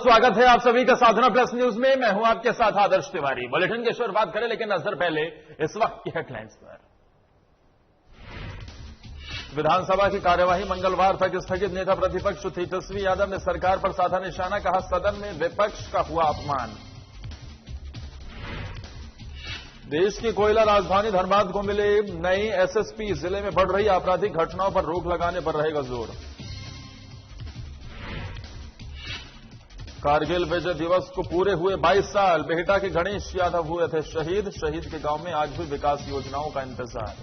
स्वागत है आप सभी का साधना प्लस न्यूज में। मैं हूं आपके साथ आदर्श तिवारी। बुलेटिन की शुरुआत करें, लेकिन नजर पहले इस वक्त की हेडलाइंस पर। विधानसभा की कार्यवाही मंगलवार तक स्थगित। नेता प्रतिपक्ष तेजस्वी यादव ने सरकार पर साधा निशाना, कहा सदन में विपक्ष का हुआ अपमान। देश की कोयला राजधानी धनबाद को मिले नई एसएसपी, जिले में बढ़ रही आपराधिक घटनाओं पर रोक लगाने पर रहेगा जोर। कारगिल विजय दिवस को पूरे हुए 22 साल, बेहटा के गणेश यादव हुए थे शहीद। शहीद के गांव में आज भी विकास योजनाओं का इंतजार।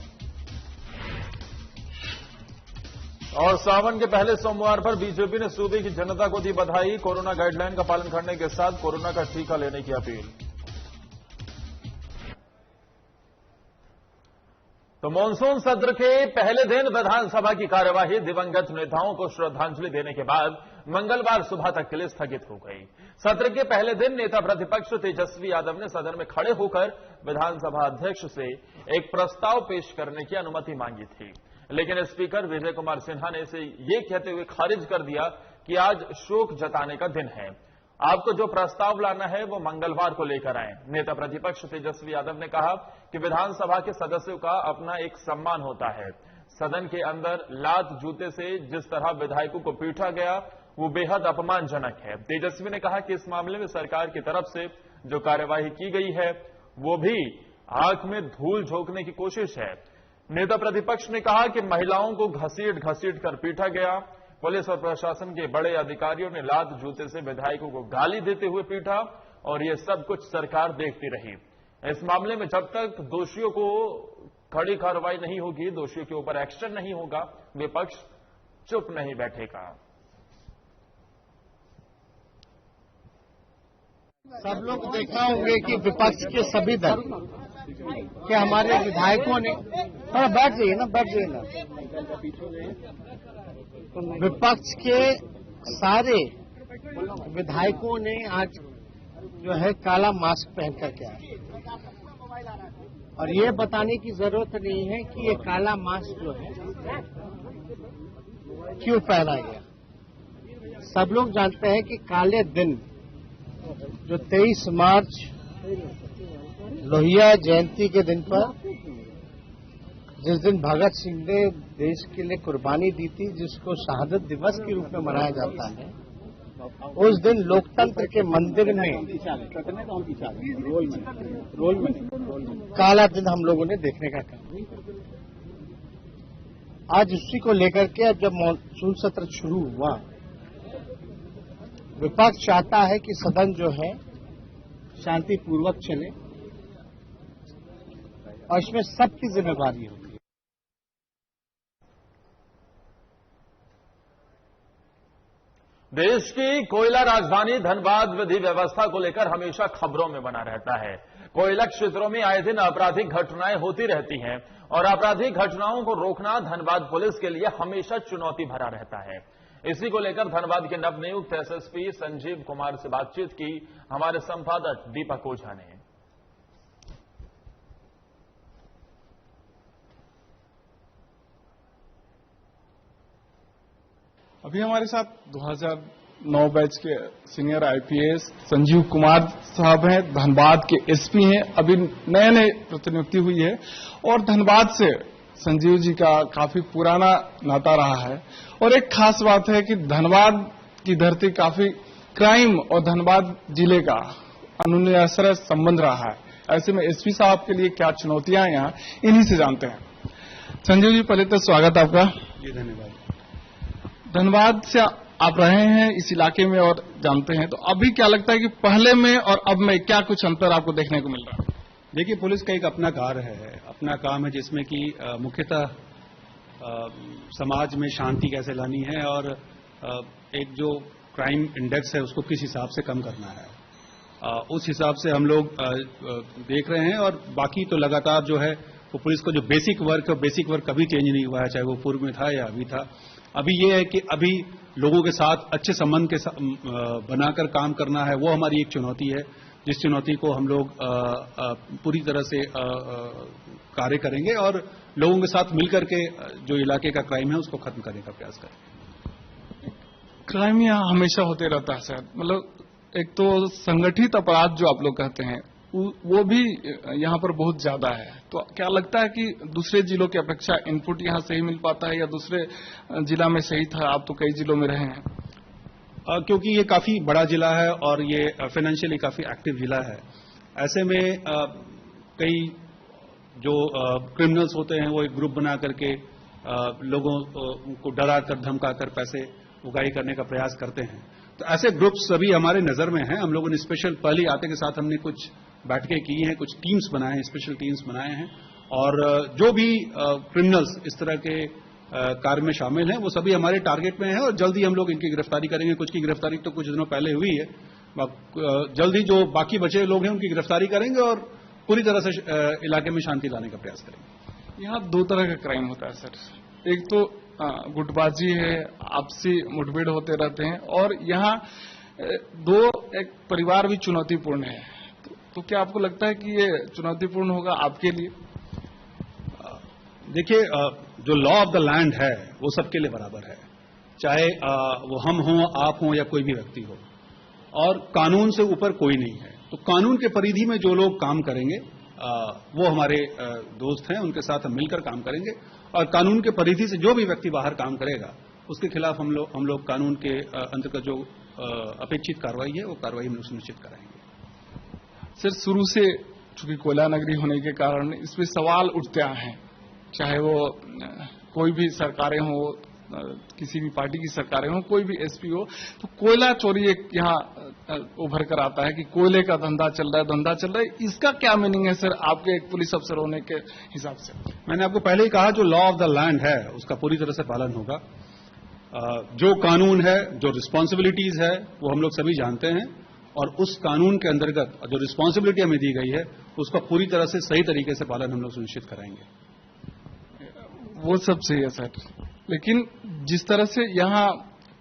और सावन के पहले सोमवार पर बीजेपी ने सूबे की जनता को दी बधाई। कोरोना गाइडलाइन का पालन करने के साथ कोरोना का टीका लेने की अपील। तो मानसून सत्र के पहले दिन विधानसभा की कार्यवाही दिवंगत नेताओं को श्रद्धांजलि देने के बाद मंगलवार सुबह तक के लिए स्थगित हो गई। सत्र के पहले दिन नेता प्रतिपक्ष तेजस्वी यादव ने सदन में खड़े होकर विधानसभा अध्यक्ष से एक प्रस्ताव पेश करने की अनुमति मांगी थी, लेकिन स्पीकर विजय कुमार सिन्हा ने इसे ये कहते हुए खारिज कर दिया कि आज शोक जताने का दिन है, आपको जो प्रस्ताव लाना है वो मंगलवार को लेकर आए। नेता प्रतिपक्ष तेजस्वी यादव ने कहा कि विधानसभा के सदस्यों का अपना एक सम्मान होता है। सदन के अंदर लात जूते से जिस तरह विधायकों को पीटा गया वो बेहद अपमानजनक है। तेजस्वी ने कहा कि इस मामले में सरकार की तरफ से जो कार्यवाही की गई है वो भी आंख में धूल झोंकने की कोशिश है। नेता प्रतिपक्ष ने कहा कि महिलाओं को घसीट घसीट कर पीटा गया। पुलिस और प्रशासन के बड़े अधिकारियों ने लात जूते से विधायकों को गाली देते हुए पीटा और ये सब कुछ सरकार देखती रही। इस मामले में जब तक दोषियों को कड़ी कार्रवाई नहीं होगी, दोषियों के ऊपर एक्शन नहीं होगा, विपक्ष चुप नहीं बैठेगा। सब लोग देखा होंगे कि विपक्ष के सभी दल के हमारे विधायकों ने बैठ जाइए ना विपक्ष के सारे विधायकों ने आज जो है काला मास्क पहन करके आए, और ये बताने की जरूरत नहीं है कि ये काला मास्क जो है क्यों पहना गया। सब लोग जानते हैं कि काले दिन जो 23 मार्च लोहिया जयंती के दिन पर, जिस दिन भगत सिंह ने देश के लिए कुर्बानी दी थी, जिसको शहादत दिवस के रूप में मनाया जाता है, उस दिन लोकतंत्र के मंदिर में काला दिन हम लोगों ने देखने का काम। आज उसी को लेकर के जब मानसून सत्र शुरू हुआ, विपक्ष चाहता है कि सदन जो है शांतिपूर्वक चले और इसमें सबकी जिम्मेदारी होगी। देश की कोयला राजधानी धनबाद विधि व्यवस्था को लेकर हमेशा खबरों में बना रहता है। कोयला क्षेत्रों में आए दिन आपराधिक घटनाएं होती रहती हैं और आपराधिक घटनाओं को रोकना धनबाद पुलिस के लिए हमेशा चुनौती भरा रहता है। इसी को लेकर धनबाद के नवनियुक्त एसएसपी संजीव कुमार से बातचीत की हमारे संपादक दीपक ओझा ने। अभी हमारे साथ 2009 बैच के सीनियर आईपीएस संजीव कुमार साहब हैं, धनबाद के एसपी हैं। अभी नए प्रतिनियुक्ति हुई है और धनबाद से संजीव जी का काफी पुराना नाता रहा है। और एक खास बात है कि धनबाद की धरती काफी क्राइम और धनबाद जिले का अनुन्यासर संबंध रहा है। ऐसे में एसपी साहब के लिए क्या चुनौतियां हैं यहाँ, इन्हीं से जानते हैं। संजीव जी, पहले तो स्वागत आपका। जी धन्यवाद। धनबाद से आप रहे हैं इस इलाके में और जानते हैं, तो अभी क्या लगता है कि पहले में और अब में क्या कुछ अंतर आपको देखने को मिल रहा है? देखिए, पुलिस का एक अपना कार्य है, अपना काम है, जिसमें कि मुख्यतः समाज में शांति कैसे लानी है और एक जो क्राइम इंडेक्स है उसको किस हिसाब से कम करना है, उस हिसाब से हम लोग देख रहे हैं। और बाकी तो लगातार जो है वो पुलिस का जो बेसिक वर्क कभी चेंज नहीं हुआ है, चाहे वो पूर्व में था या अभी था। अभी ये है कि अभी लोगों के साथ अच्छे संबंध के बनाकर काम करना है, वो हमारी एक चुनौती है, जिस चुनौती को हम लोग पूरी तरह से कार्य करेंगे और लोगों के साथ मिलकर के जो इलाके का क्राइम है उसको खत्म करने का प्रयास करेंगे। क्राइम यहाँ हमेशा होते रहता है सर, मतलब एक तो संगठित अपराध जो आप लोग कहते हैं वो भी यहाँ पर बहुत ज्यादा है, तो क्या लगता है कि दूसरे जिलों की अपेक्षा इनपुट यहाँ सही मिल पाता है या दूसरे जिला में सही था? आप तो कई जिलों में रहे हैं। क्योंकि ये काफी बड़ा जिला है और ये फाइनेंशियली काफी एक्टिव जिला है, ऐसे में कई जो क्रिमिनल्स होते हैं वो एक ग्रुप बना करके लोगों को डरा कर धमका कर पैसे उगाही करने का प्रयास करते हैं। तो ऐसे ग्रुप्स सभी हमारे नजर में हैं। हम लोगों ने स्पेशल पहले आते के साथ हमने कुछ बैठकें की हैं, कुछ टीम्स बनाए हैं, स्पेशल टीम्स बनाए हैं, और जो भी क्रिमिनल्स इस तरह के कार्य में शामिल हैं वो सभी हमारे टारगेट में हैं और जल्दी हम लोग इनकी गिरफ्तारी करेंगे। कुछ की गिरफ्तारी तो कुछ दिनों पहले हुई है, जल्दी जो बाकी बचे लोग हैं उनकी गिरफ्तारी करेंगे और पूरी तरह से इलाके में शांति लाने का प्रयास करेंगे। यहाँ दो तरह का क्राइम होता है सर, एक तो गुटबाजी है, आपसी मुठभेड़ होते रहते हैं, और यहाँ एक परिवार भी चुनौतीपूर्ण है। तो क्या आपको लगता है कि ये चुनौतीपूर्ण होगा आपके लिए? देखिए, जो लॉ ऑफ द लैंड है वो सबके लिए बराबर है, चाहे वो हम हों, आप हों या कोई भी व्यक्ति हो, और कानून से ऊपर कोई नहीं है। तो कानून के परिधि में जो लोग काम करेंगे वो हमारे दोस्त हैं, उनके साथ हम मिलकर काम करेंगे, और कानून के परिधि से जो भी व्यक्ति बाहर काम करेगा उसके खिलाफ हम लोग कानून के अंतर्गत जो अपेक्षित कार्रवाई है वो कार्रवाई हम सुनिश्चित कराएंगे। सर, शुरू से चूंकि कोयला नगरी होने के कारण इसमें सवाल उठते आए हैं, चाहे वो कोई भी सरकारें हो, किसी भी पार्टी की सरकारें हो, कोई भी एसपी हो, तो कोयला चोरी एक यहाँ उभर कर आता है कि कोयले का धंधा चल रहा है। इसका क्या मीनिंग है सर, आपके एक पुलिस अफसर होने के हिसाब से? मैंने आपको पहले ही कहा, जो लॉ ऑफ द लैंड है उसका पूरी तरह से पालन होगा। जो कानून है, जो रिस्पॉन्सिबिलिटीज है वो हम लोग सभी जानते हैं, और उस कानून के अंतर्गत जो रिस्पॉन्सिबिलिटी हमें दी गई है उसका पूरी तरह से सही तरीके से पालन हम लोग सुनिश्चित कराएंगे। वो सब सही है सर, लेकिन जिस तरह से यहाँ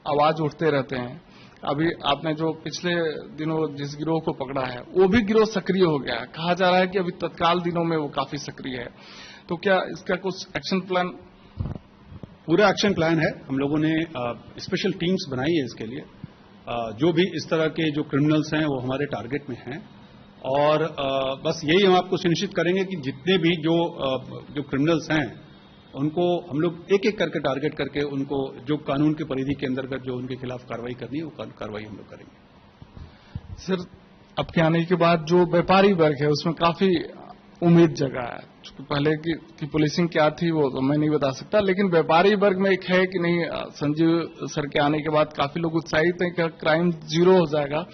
आवाज उठते रहते हैं, अभी आपने जो पिछले दिनों जिस गिरोह को पकड़ा है वो भी गिरोह सक्रिय हो गया है, कहा जा रहा है कि अभी तत्काल दिनों में वो काफी सक्रिय है। तो क्या इसका कुछ एक्शन प्लान? पूरा एक्शन प्लान है, हम लोगों ने स्पेशल टीम्स बनाई है इसके लिए। जो भी इस तरह के जो क्रिमिनल्स हैं वो हमारे टारगेट में हैं, और बस यही हम आपको सुनिश्चित करेंगे कि जितने भी जो क्रिमिनल्स हैं उनको हम लोग एक एक करके टारगेट करके उनको जो कानून की परिधि के अंतर्गत जो उनके खिलाफ कार्रवाई करनी है वो कार्रवाई हम लोग करेंगे। सर, आपके आने के बाद जो व्यापारी वर्ग है उसमें काफी उम्मीद जगा है। पहले की पुलिसिंग क्या थी वो तो मैं नहीं बता सकता, लेकिन व्यापारी वर्ग में एक है कि नहीं, संजीव सर के आने के बाद काफी लोग उत्साहित हैं कि क्राइम जीरो हो जाएगा।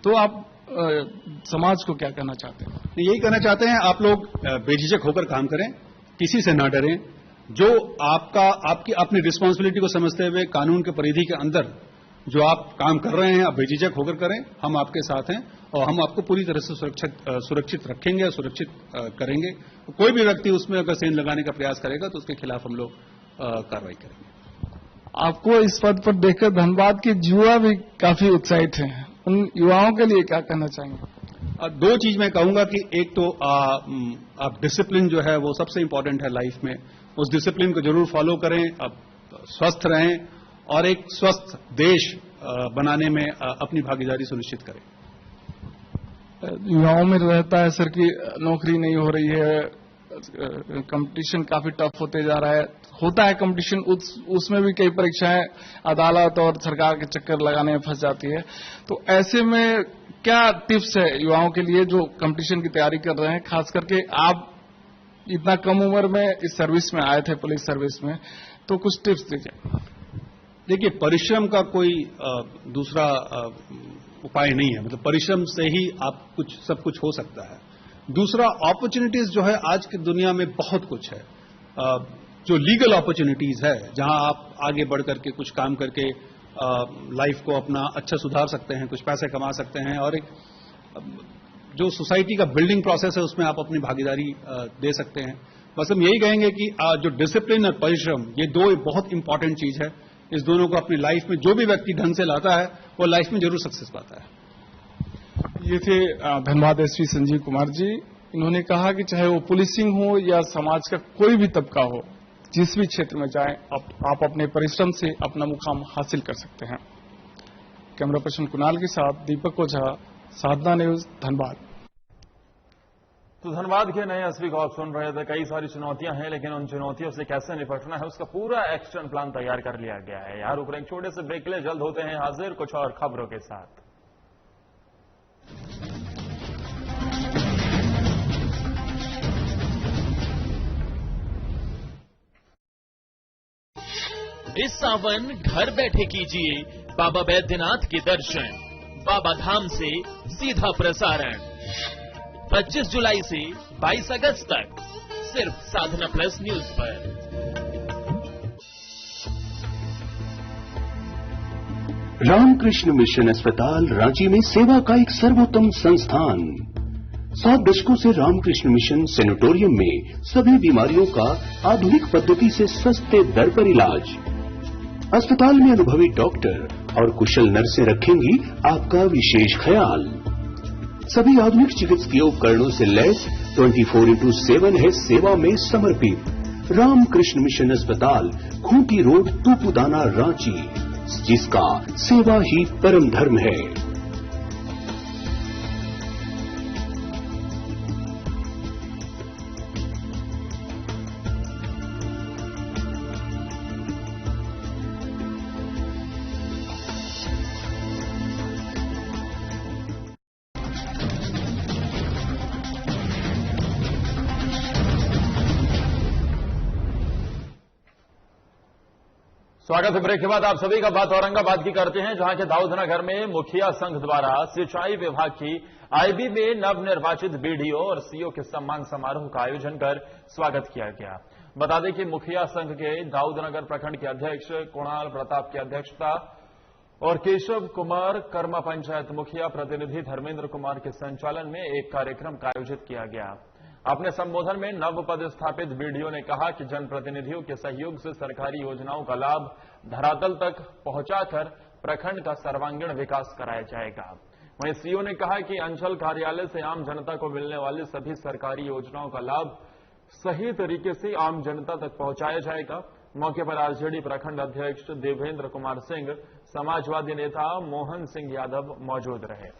तो आप समाज को क्या कहना चाहते हैं? यही कहना चाहते हैं, आप लोग बेझिझक होकर काम करें, किसी से ना डरें, जो आपकी अपनी रिस्पॉन्सिबिलिटी को समझते हुए कानून के परिधि के अंदर जो आप काम कर रहे हैं आप बेझिझक होकर करें, हम आपके साथ हैं और हम आपको पूरी तरह से सुरक्षित रखेंगे, सुरक्षित करेंगे। कोई भी व्यक्ति उसमें अगर सेंध लगाने का प्रयास करेगा तो उसके खिलाफ हम लोग कार्रवाई करेंगे। आपको इस पद पर देखकर धनबाद के युवा भी काफी उत्साहित हैं, उन युवाओं के लिए क्या कहना चाहेंगे? दो चीज मैं कहूंगा कि एक तो आप डिसिप्लिन जो है वो सबसे इंपॉर्टेंट है लाइफ में, उस डिसिप्लिन को जरूर फॉलो करें, आप स्वस्थ रहें और एक स्वस्थ देश बनाने में अपनी भागीदारी सुनिश्चित करें। युवाओं में रहता है सर कि नौकरी नहीं हो रही है, कंपटीशन काफी टफ होते जा रहा है, होता है कंपटीशन, उसमें भी कई परीक्षाएं अदालत और सरकार के चक्कर लगाने में फंस जाती है। तो ऐसे में क्या टिप्स है युवाओं के लिए जो कंपटीशन की तैयारी कर रहे हैं? खास करके आप इतना कम उम्र में इस सर्विस में आए थे, पुलिस सर्विस में, तो कुछ टिप्स दीजिए। देखिए, परिश्रम का कोई दूसरा उपाय नहीं है, मतलब परिश्रम से ही आप सब कुछ हो सकता है। दूसरा, अपॉर्चुनिटीज जो है आज की दुनिया में बहुत कुछ है, जो लीगल अपॉर्चुनिटीज है जहां आप आगे बढ़ करके कुछ काम करके लाइफ को अपना अच्छा सुधार सकते हैं, कुछ पैसे कमा सकते हैं, और एक जो सोसाइटी का बिल्डिंग प्रोसेस है उसमें आप अपनी भागीदारी दे सकते हैं। बस हम यही कहेंगे कि जो डिसिप्लिन और परिश्रम, ये दो बहुत इंपॉर्टेंट चीज है, इस दोनों को अपनी लाइफ में जो भी व्यक्ति ढंग से लाता है वो लाइफ में जरूर सक्सेस पाता है। ये थे धनबाद एसपी संजीव कुमार जी। इन्होंने कहा कि चाहे वो पुलिसिंग हो या समाज का कोई भी तबका हो, जिस भी क्षेत्र में जाएं आप अपने परिश्रम से अपना मुकाम हासिल कर सकते हैं। कैमरा पर्सन कुणाल के साथ दीपक ओझा, साधना न्यूज, धनबाद। तो धनबाद के नए एसपी को आप सुन रहे थे। कई सारी चुनौतियां हैं, लेकिन उन चुनौतियों से कैसे निपटना है उसका पूरा एक्शन प्लान तैयार कर लिया गया है। यार ऊपर एक छोटे से ब्रेक के लिए जल्द होते हैं हाजिर कुछ और खबरों के साथ। इस सावन घर बैठे कीजिए बाबा बैद्यनाथ के दर्शन। बाबा धाम से सीधा प्रसारण 25 जुलाई से 22 अगस्त तक सिर्फ साधना प्लस न्यूज पर। रामकृष्ण मिशन अस्पताल रांची में सेवा का एक सर्वोत्तम संस्थान। 7 दशकों से रामकृष्ण मिशन सेनेटोरियम में सभी बीमारियों का आधुनिक पद्धति से सस्ते दर पर इलाज। अस्पताल में अनुभवी डॉक्टर और कुशल नर्सें रखेंगी आपका विशेष ख्याल। सभी आधुनिक चिकित्सकीय उपकरणों से लैस 24/7 है सेवा में समर्पित। रामकृष्ण मिशन अस्पताल, खूंटी रोड, तूपुदाना, रांची, जिसका सेवा ही परम धर्म है। स्वागत है। ब्रेक के बाद आप सभी का बात औरंगाबाद की करते हैं, जहां के दाऊदनगर में मुखिया संघ द्वारा सिंचाई विभाग की आईबी में नवनिर्वाचित बीडीओ और सीओ के सम्मान समारोह का आयोजन कर स्वागत किया गया। बता दें कि मुखिया संघ के दाऊदनगर प्रखंड के अध्यक्ष कुणाल प्रताप की अध्यक्षता और केशव कुमार कर्मा पंचायत मुखिया प्रतिनिधि धर्मेंद्र कुमार के संचालन में एक कार्यक्रम का आयोजित किया गया। अपने संबोधन में नव पदस्थापित बीडीओ ने कहा कि जनप्रतिनिधियों के सहयोग से सरकारी योजनाओं का लाभ धरातल तक पहुंचाकर प्रखंड का सर्वांगीण विकास कराया जाएगा। वहीं सीओ ने कहा कि अंचल कार्यालय से आम जनता को मिलने वाली सभी सरकारी योजनाओं का लाभ सही तरीके से आम जनता तक पहुंचाया जाएगा। मौके पर आरजेडी प्रखंड अध्यक्ष देवेंद्र कुमार सिंह, समाजवादी नेता मोहन सिंह यादव मौजूद रहे।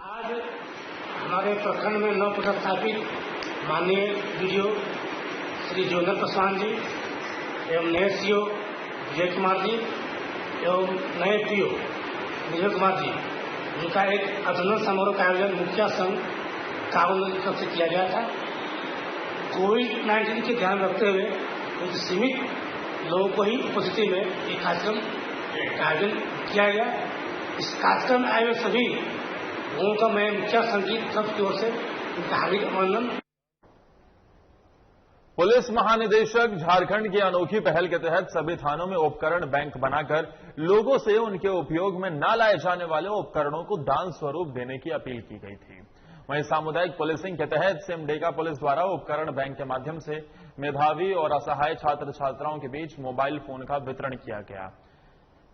आज हमारे प्रखंड में नव पदस्थापित माननीय बीडीओ श्री जोनल पासवान जी एवं नए सीओ विजय कुमार जी एवं नए पीओ विजय कुमार जी, उनका एक अभिनंदन समारोह का आयोजन मुखिया संघ काबुल की तरफ से किया गया था। कोविड-19 के ध्यान रखते हुए कुछ सीमित लोगों को ही उपस्थिति में एक कार्यक्रम का आयोजन किया गया। इस कार्यक्रम में आए हुए सभी लोगों का मैं मुखिया संघ की तरफ की ओर से उनका हार्दिक अभिनंदन। पुलिस महानिदेशक झारखंड की अनोखी पहल के तहत सभी थानों में उपकरण बैंक बनाकर लोगों से उनके उपयोग में न लाए जाने वाले उपकरणों को दान स्वरूप देने की अपील की गई थी। वहीं सामुदायिक पुलिसिंग के तहत सिमडेगा पुलिस द्वारा उपकरण बैंक के माध्यम से मेधावी और असहाय छात्र छात्राओं के बीच मोबाइल फोन का वितरण किया गया।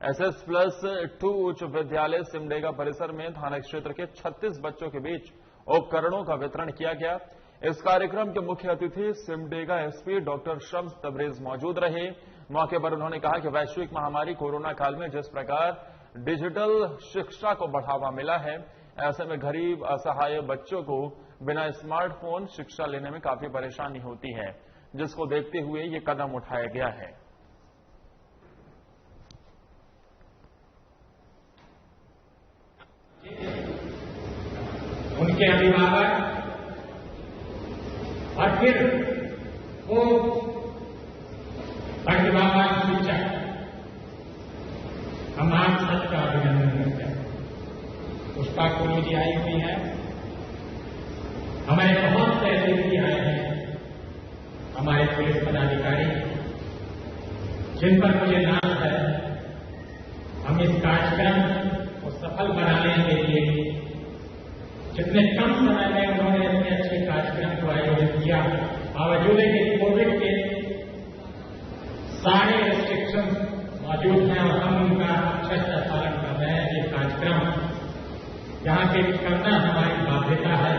SS+2 उच्च विद्यालय सिमडेगा परिसर में थाना क्षेत्र के 36 बच्चों के बीच उपकरणों का वितरण किया गया। इस कार्यक्रम के मुख्य अतिथि सिमडेगा एसपी डॉक्टर शम्स तबरेज मौजूद रहे। मौके पर उन्होंने कहा कि वैश्विक महामारी कोरोना काल में जिस प्रकार डिजिटल शिक्षा को बढ़ावा मिला है, ऐसे में गरीब असहाय बच्चों को बिना स्मार्टफोन शिक्षा लेने में काफी परेशानी होती है, जिसको देखते हुए ये कदम उठाया गया है। उनके अभिभावक और फिर वो अभिभावक शिक्षक, हम आप सबका अभिनंदन करते हैं। पुष्पा कुली जी आई हुई है, हमारे बहुत से अतिथि आए हैं, हमारे पुलिस पदाधिकारी जिन पर मुझे नाज है। हम इस कार्यक्रम को सफल बनाने के लिए जितने कम समय में उन्होंने इतने अच्छे कार्यक्रम को आयोजित किया, बावजूद के कोविड के सारे रेस्ट्रिक्शन मौजूद हैं और हम उनका अच्छे से पालन कर रहे हैं। ये कार्यक्रम यहाँ पे करना हमारी बाध्यता है।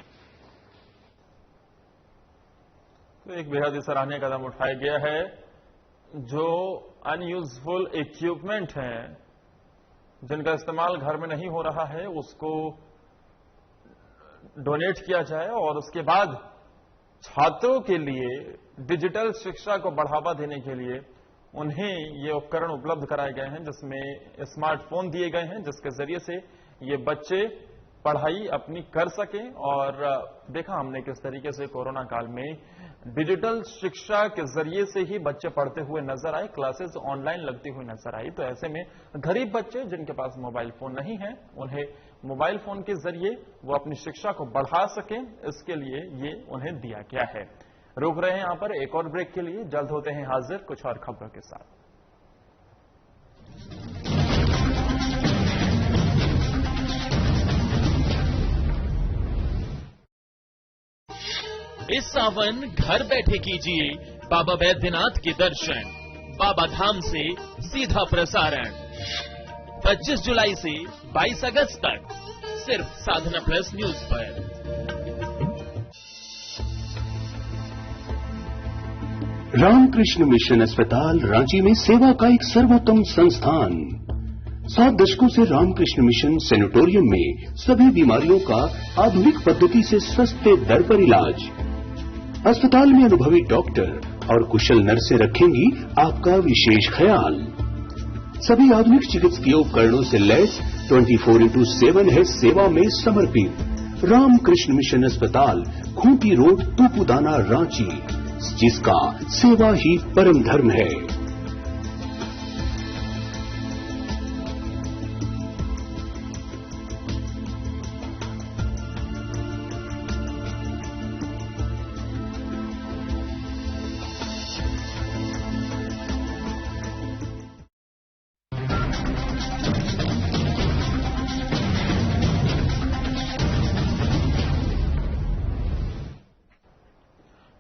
तो एक बेहद ही सराहनीय कदम उठाया गया है जो अनयूजफुल इक्विपमेंट हैं, जिनका इस्तेमाल घर में नहीं हो रहा है, उसको डोनेट किया जाए और उसके बाद छात्रों के लिए डिजिटल शिक्षा को बढ़ावा देने के लिए उन्हें ये उपकरण उपलब्ध कराए गए हैं, जिसमें स्मार्टफोन दिए गए हैं, जिसके जरिए से ये बच्चे पढ़ाई अपनी कर सकें। और देखा हमने किस तरीके से कोरोना काल में डिजिटल शिक्षा के जरिए से ही बच्चे पढ़ते हुए नजर आए, क्लासेस ऑनलाइन लगती हुई नजर आई। तो ऐसे में गरीब बच्चे जिनके पास मोबाइल फोन नहीं है, उन्हें मोबाइल फोन के जरिए वो अपनी शिक्षा को बढ़ा सकें, इसके लिए ये उन्हें दिया गया है। रुक रहे हैं यहां पर एक और ब्रेक के लिए, जल्द होते हैं हाजिर कुछ और खबरों के साथ। इस सावन घर बैठे कीजिए बाबा बैद्यनाथ के दर्शन। बाबा धाम से सीधा प्रसारण 25 जुलाई से 22 अगस्त तक सिर्फ साधना प्लस न्यूज पर। रामकृष्ण मिशन अस्पताल रांची में सेवा का एक सर्वोत्तम संस्थान। 7 दशकों से रामकृष्ण मिशन सेनेटोरियम में सभी बीमारियों का आधुनिक पद्धति से सस्ते दर पर इलाज। अस्पताल में अनुभवी डॉक्टर और कुशल नर्सें रखेंगी आपका विशेष ख्याल। सभी आधुनिक चिकित्सकीय उपकरणों से लैस 24/7 है सेवा में समर्पित। रामकृष्ण मिशन अस्पताल, खूंटी रोड, तूपुदाना, रांची, जिसका सेवा ही परम धर्म है।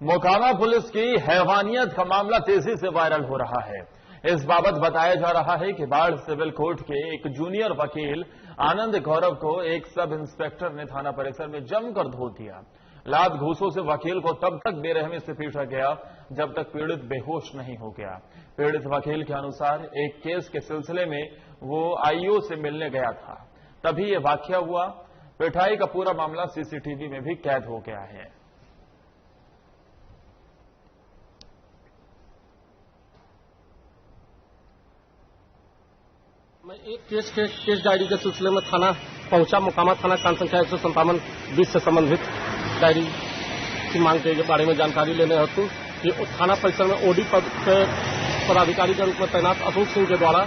मोकामा पुलिस की हैवानियत का मामला तेजी से वायरल हो रहा है। इस बाबत बताया जा रहा है कि बाढ़ सिविल कोर्ट के एक जूनियर वकील आनंद गौरव को एक सब इंस्पेक्टर ने थाना परिसर में जमकर धो दिया। लात घूसों से वकील को तब तक बेरहमी से पीटा गया जब तक पीड़ित बेहोश नहीं हो गया। पीड़ित वकील के अनुसार एक केस के सिलसिले में वो आईओ से मिलने गया था, तभी ये वाकया हुआ। पिटाई का पूरा मामला सीसीटीवी में भी कैद हो गया है। मैं एक केस डायरी के सिलसिले में थाना पहुंचा। मोकामा थाना कांड संख्या 157-20 से संबंधित डायरी की मांग के बारे में जानकारी लेने हेतु ये थाना परिसर में ओडी पद के पदाधिकारी के रूप में तैनात अशोक सिंह के द्वारा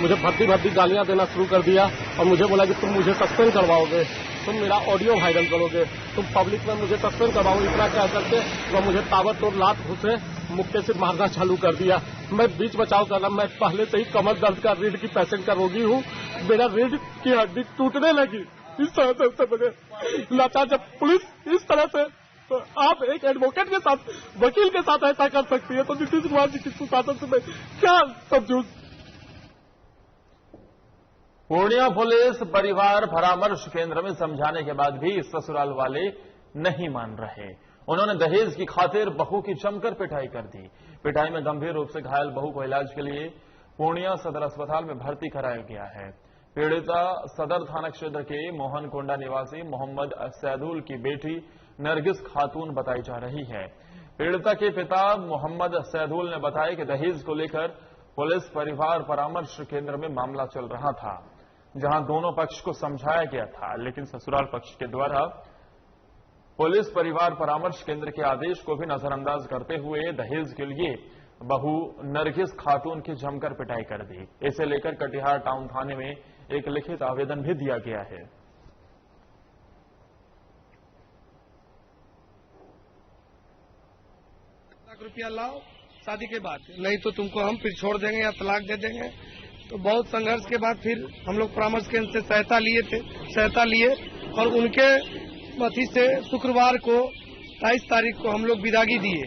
मुझे भद्दी गालियां देना शुरू कर दिया और मुझे बोला कि तुम मुझे सस्पेंड करवाओगे, तुम मेरा ऑडियो वायरल करोगे, तुम पब्लिक में मुझे सस्पेंड करवाओगे। इतना कह करके वो मुझे ताबड़तोड़ लात घुसे मुक्के से मारना चालू कर दिया। मैं बीच बचाव कर रहा, मैं पहले से ही कमर दर्द का रीढ़ की पेशेंट का रोगी हूँ। मेरा रीढ़ की हड्डी टूटने लगी। इस तरह से मुझे लाचार, जब पुलिस इस तरह से तो आप एक एडवोकेट के साथ, वकील के साथ ऐसा कर सकती है, तो नीतीश कुमार जी की सुशासन से मैं क्या समझूं। पूर्णिया पुलिस परिवार परामर्श केंद्र में समझाने के बाद भी ससुराल वाले नहीं मान रहे। उन्होंने दहेज की खातिर बहू की जमकर पिटाई कर दी। पिटाई में गंभीर रूप से घायल बहू को इलाज के लिए पूर्णिया सदर अस्पताल में भर्ती कराया गया है। पीड़िता सदर थाना क्षेत्र के मोहन कोंडा निवासी मोहम्मद सैदुल की बेटी नरगिस खातून बताई जा रही है। पीड़िता के पिता मोहम्मद सैदुल ने बताया कि दहेज को लेकर पुलिस परिवार परामर्श केंद्र में मामला चल रहा था, जहां दोनों पक्ष को समझाया गया था, लेकिन ससुराल पक्ष के द्वारा पुलिस परिवार परामर्श केंद्र के आदेश को भी नजरअंदाज करते हुए दहेज के लिए बहू नरगिस खातून की जमकर पिटाई कर दी। इसे लेकर कटिहार टाउन थाने में एक लिखित आवेदन भी दिया गया है। ₹1 लाओ शादी के बाद, नहीं तो तुमको हम फिर छोड़ देंगे या तलाक दे देंगे। तो बहुत संघर्ष के बाद फिर हम लोग परामर्श केंद्र से सहायता लिए और उनके मथी से शुक्रवार को 23 तारीख को हम लोग विदागी दिए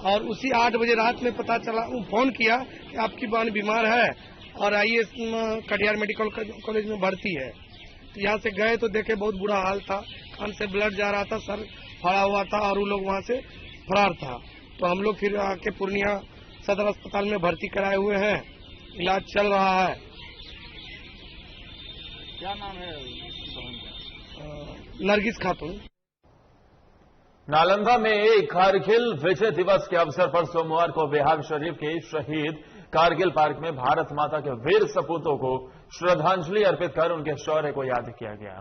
और उसी 8 बजे रात में पता चला, फोन किया कि आपकी बहन बीमार है और आइए कटिहार मेडिकल कॉलेज में भर्ती है। तो यहाँ से गए तो देखे बहुत बुरा हाल था, कान से ब्लड जा रहा था, सर फड़ा हुआ था और वो लोग वहाँ से फरार था। तो हम लोग फिर आके पूर्णिया सदर अस्पताल में भर्ती कराए हुए हैं, इलाज चल रहा है। क्या नाम है? नरगिस खातून। नालंदा में कारगिल विजय दिवस के अवसर पर सोमवार को बिहार शरीफ के शहीद कारगिल पार्क में भारत माता के वीर सपूतों को श्रद्धांजलि अर्पित कर उनके शौर्य को याद किया गया।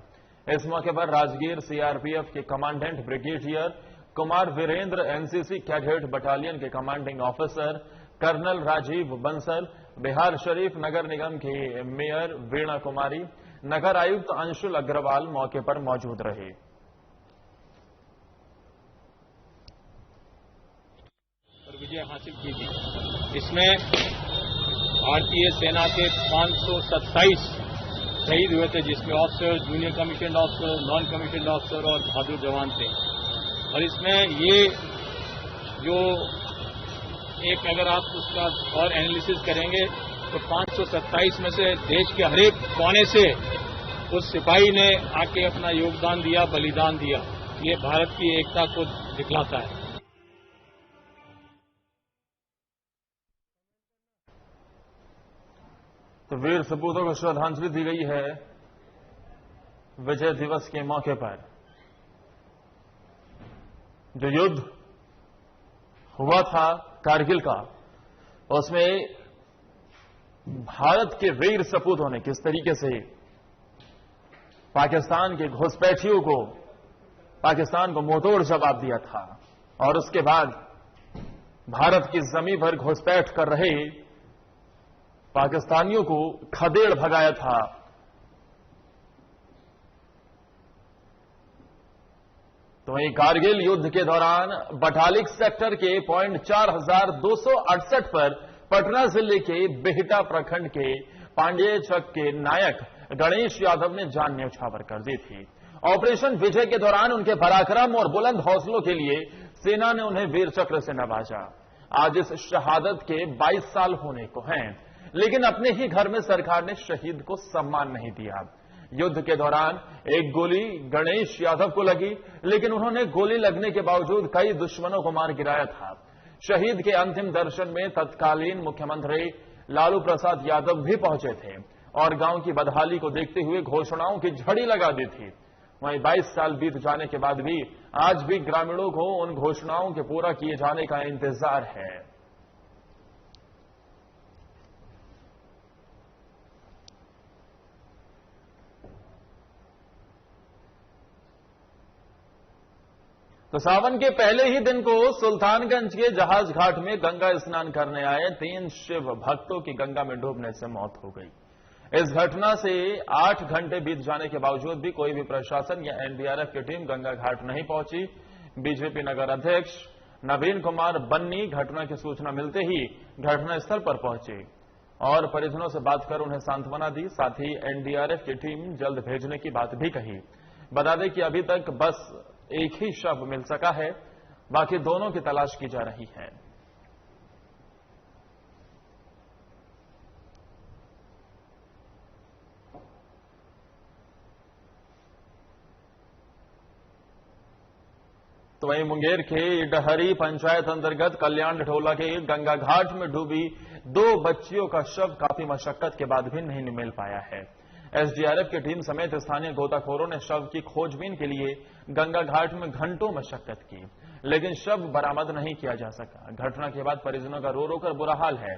इस मौके पर राजगीर सीआरपीएफ के commandant brigadier Kumar Virendra, NCC cadet battalion के commanding officer colonel Rajiv Bansal, Bihar Sharif नगर निगम की मेयर वीणा कुमारी, नगर आयुक्त अंशुल अग्रवाल मौके पर मौजूद रहे। विजय हासिल की थी। इसमें भारतीय सेना के 527 शहीद हुए थे, जिसमें officer, junior commission officer, non commission officer और बहादुर जवान थे। और इसमें ये जो एक अगर आप उसका और एनालिसिस करेंगे तो 527 में से देश के हरेक कोने से उस सिपाही ने आके अपना योगदान दिया, बलिदान दिया। ये भारत की एकता को दिखलाता है। तो वीर सपूतों को श्रद्धांजलि दी गई है विजय दिवस के मौके पर। जो युद्ध हुआ था कारगिल का, उसमें भारत के वीर सपूतों ने किस तरीके से पाकिस्तान के घुसपैठियों को, पाकिस्तान को मुंहतोड़ जवाब दिया था और उसके बाद भारत की जमीन पर घुसपैठ कर रहे पाकिस्तानियों को खदेड़ भगाया था। तो वहीं कारगिल युद्ध के दौरान बटालिक सेक्टर के पॉइंट 4268 पर पटना जिले के बेहटा प्रखंड के पांडेय चक के नायक गणेश यादव ने जान न्यौछावर कर दी थी। ऑपरेशन विजय के दौरान उनके पराक्रम और बुलंद हौसलों के लिए सेना ने उन्हें वीर चक्र से नवाजा। आज इस शहादत के 22 साल होने को हैं, लेकिन अपने ही घर में सरकार ने शहीद को सम्मान नहीं दिया। युद्ध के दौरान एक गोली गणेश यादव को लगी, लेकिन उन्होंने गोली लगने के बावजूद कई दुश्मनों को मार गिराया था। शहीद के अंतिम दर्शन में तत्कालीन मुख्यमंत्री लालू प्रसाद यादव भी पहुंचे थे और गांव की बदहाली को देखते हुए घोषणाओं की झड़ी लगा दी थी। वहीं 22 साल बीत जाने के बाद भी आज भी ग्रामीणों को उन घोषणाओं के पूरा किए जाने का इंतजार है। तो सावन के पहले ही दिन को सुल्तानगंज के जहाज घाट में गंगा स्नान करने आए 3 शिव भक्तों की गंगा में डूबने से मौत हो गई। इस घटना से 8 घंटे बीत जाने के बावजूद भी कोई भी प्रशासन या एनडीआरएफ की टीम गंगा घाट नहीं पहुंची। बीजेपी नगर अध्यक्ष नवीन कुमार बन्नी घटना की सूचना मिलते ही घटनास्थल पर पहुंचे और परिजनों से बात कर उन्हें सांत्वना दी। साथ ही एनडीआरएफ की टीम जल्द भेजने की बात भी कही। बता दें कि अभी तक बस एक ही शव मिल सका है, बाकी दोनों की तलाश की जा रही है। तो वहीं मुंगेर के इटहरी पंचायत अंतर्गत कल्याण ढोला के गंगा घाट में डूबी 2 बच्चियों का शव काफी मशक्कत के बाद भी नहीं मिल पाया है। एसडीआरएफ की टीम समेत स्थानीय गोताखोरों ने शव की खोजबीन के लिए गंगा घाट में घंटों मशक्कत की, लेकिन शव बरामद नहीं किया जा सका। घटना के बाद परिजनों का रो रो कर बुरा हाल है।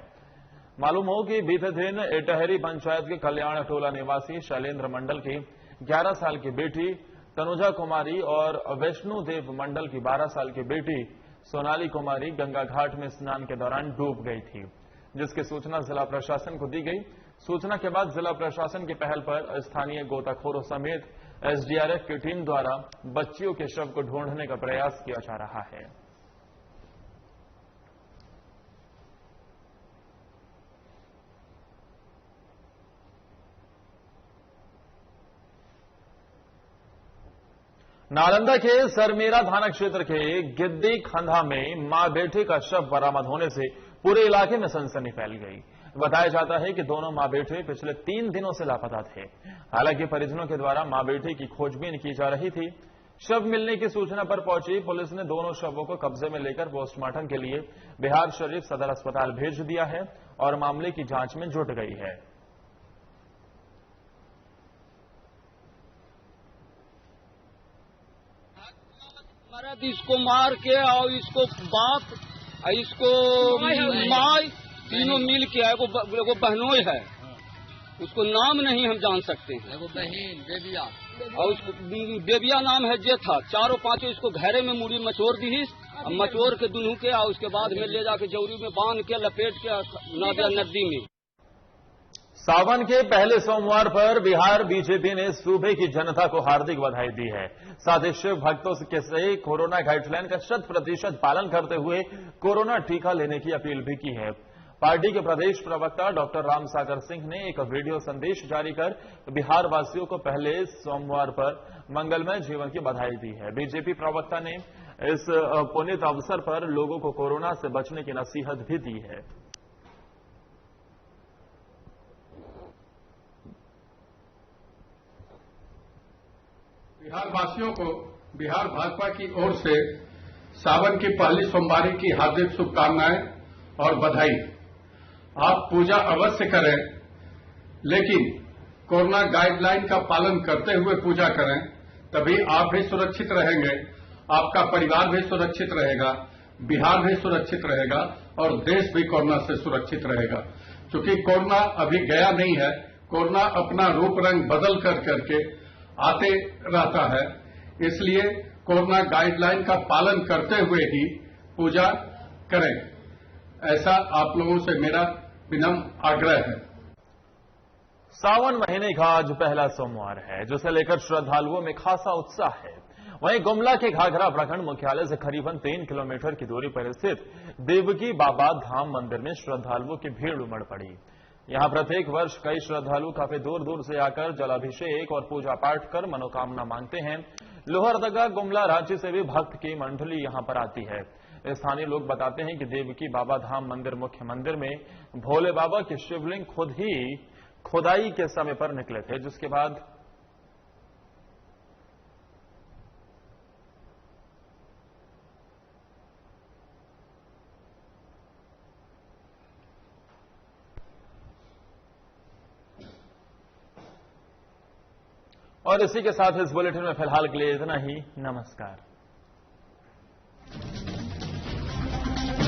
मालूम हो कि बीते दिन इटहरी पंचायत के कल्याण टोला निवासी शैलेंद्र मंडल की 11 साल की बेटी तनुजा कुमारी और वैष्णु देव मंडल की 12 साल की बेटी सोनाली कुमारी गंगा घाट में स्नान के दौरान डूब गई थी, जिसकी सूचना जिला प्रशासन को दी गई। सूचना के बाद जिला प्रशासन की पहल पर स्थानीय गोताखोरों समेत एसडीआरएफ की टीम द्वारा बच्चियों के शव को ढूंढने का प्रयास किया जा रहा है। नालंदा के सरमेरा थाना क्षेत्र के गिद्दी खंधा में मां बेटे का शव बरामद होने से पूरे इलाके में सनसनी फैल गई। बताया जाता है कि दोनों मां बेटे पिछले 3 दिनों से लापता थे। हालांकि परिजनों के द्वारा मां बेटे की खोजबीन की जा रही थी। शव मिलने की सूचना पर पहुंची पुलिस ने दोनों शवों को कब्जे में लेकर पोस्टमार्टम के लिए बिहार शरीफ सदर अस्पताल भेज दिया है और मामले की जांच में जुट गई है। इसको मार के और इसको बाप इसको माई तीनों मिल के वो बहनोई है, उसको नाम नहीं हम जान सकते हैं। वो बहन बेबिया और उसको बेबिया नाम है जे था। चारों पांचों इसको घेरे में मुड़ी मचोर दी, मचोर के दुनू के और उसके बाद में ले जाके जौरी में बांध के लपेट के नदिया नदी में। सावन के पहले सोमवार पर बिहार बीजेपी ने सूबे की जनता को हार्दिक बधाई दी है। साथ ही शिव भक्तों से कोरोना गाइडलाइन का 100% पालन करते हुए कोरोना टीका लेने की अपील भी की है। पार्टी के प्रदेश प्रवक्ता डॉक्टर रामसागर सिंह ने एक वीडियो संदेश जारी कर बिहार वासियों को पहले सोमवार पर मंगलमय जीवन की बधाई दी है। बीजेपी प्रवक्ता ने इस पुनीत अवसर पर लोगों को कोरोना से बचने की नसीहत भी दी है। बिहार वासियों को बिहार भाजपा की ओर से सावन की पहली सोमवारी की हार्दिक शुभकामनाएं और बधाई। आप पूजा अवश्य करें, लेकिन कोरोना गाइडलाइन का पालन करते हुए पूजा करें, तभी आप भी सुरक्षित रहेंगे, आपका परिवार भी सुरक्षित रहेगा, बिहार भी सुरक्षित रहेगा और देश भी कोरोना से सुरक्षित रहेगा। क्योंकि कोरोना अभी गया नहीं है, कोरोना अपना रूप रंग बदल करके आते रहता है, इसलिए कोरोना गाइडलाइन का पालन करते हुए ही पूजा करें, ऐसा आप लोगों से मेरा विनम्र आग्रह है। सावन महीने का आज पहला सोमवार है, जिसे लेकर श्रद्धालुओं में खासा उत्साह है। वहीं गुमला के घाघरा प्रखंड मुख्यालय से करीबन 3 किलोमीटर की दूरी पर स्थित देवकी बाबा धाम मंदिर में श्रद्धालुओं की भीड़ उमड़ पड़ी। यहां प्रत्येक वर्ष कई श्रद्धालु काफी दूर दूर से आकर जलाभिषेक और पूजा पाठ कर मनोकामना मांगते हैं। लोहरदगा, गुमला, रांची से भी भक्त की मंडली यहां पर आती है। स्थानीय लोग बताते हैं कि देवकी बाबा धाम मंदिर मुख्य मंदिर में भोले बाबा के शिवलिंग खुद ही खुदाई के समय पर निकले थे, जिसके बाद और इसी के साथ इस बुलेटिन में फिलहाल के लिए इतना ही। नमस्कार।